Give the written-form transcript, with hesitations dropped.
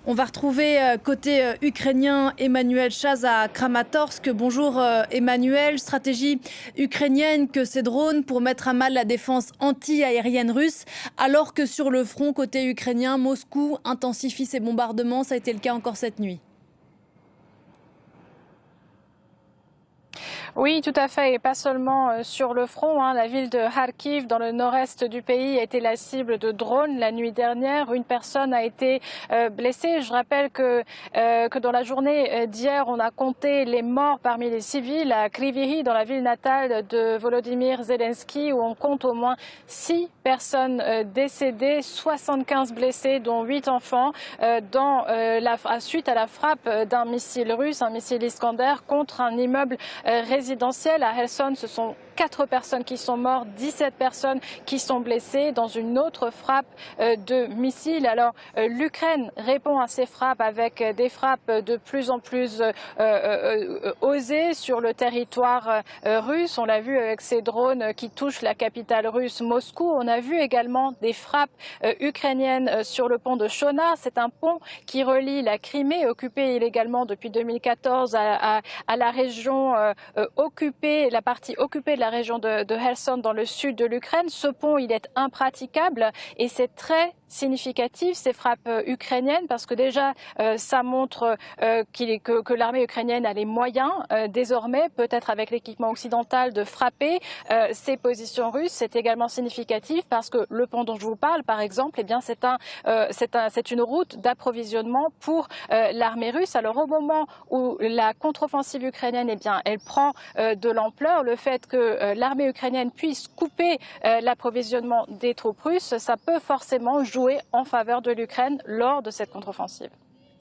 On va retrouver côté ukrainien Emmanuel Chaz à Kramatorsk. Bonjour Emmanuel, stratégie ukrainienne que ces drones pour mettre à mal la défense anti-aérienne russe, alors que sur le front côté ukrainien, Moscou intensifie ses bombardements. Ça a été le cas encore cette nuit. Oui, tout à fait, et pas seulement sur le front. La ville de Kharkiv, dans le nord-est du pays, a été la cible de drones la nuit dernière. Une personne a été blessée. Je rappelle que dans la journée d'hier, on a compté les morts parmi les civils à Kryvyi, dans la ville natale de Volodymyr Zelensky, où on compte au moins 6 personnes décédées, 75 blessés, dont 8 enfants, suite à la frappe d'un missile russe, un missile Iskander, contre un immeuble résidentiel à Kherson. Ce sont 4 personnes qui sont mortes, 17 personnes qui sont blessées dans une autre frappe de missile. Alors l'Ukraine répond à ces frappes avec des frappes de plus en plus osées sur le territoire russe. On l'a vu avec ces drones qui touchent la capitale russe, Moscou. On a vu également des frappes ukrainiennes sur le pont de Shona. C'est un pont qui relie la Crimée, occupée illégalement depuis 2014, à la région occupée, la partie occupée de la région de Kherson dans le sud de l'Ukraine. Ce pont, il est impraticable et c'est très significatif, ces frappes ukrainiennes, parce que déjà, ça montre que l'armée ukrainienne a les moyens, désormais, peut-être avec l'équipement occidental, de frapper ces positions russes. C'est également significatif parce que le pont dont je vous parle, par exemple, eh bien, c'est une route d'approvisionnement pour l'armée russe. Alors, au moment où la contre-offensive ukrainienne, eh bien, elle prend de l'ampleur, le fait que l'armée ukrainienne puisse couper l'approvisionnement des troupes russes, ça peut forcément jouer en faveur de l'Ukraine lors de cette contre-offensive.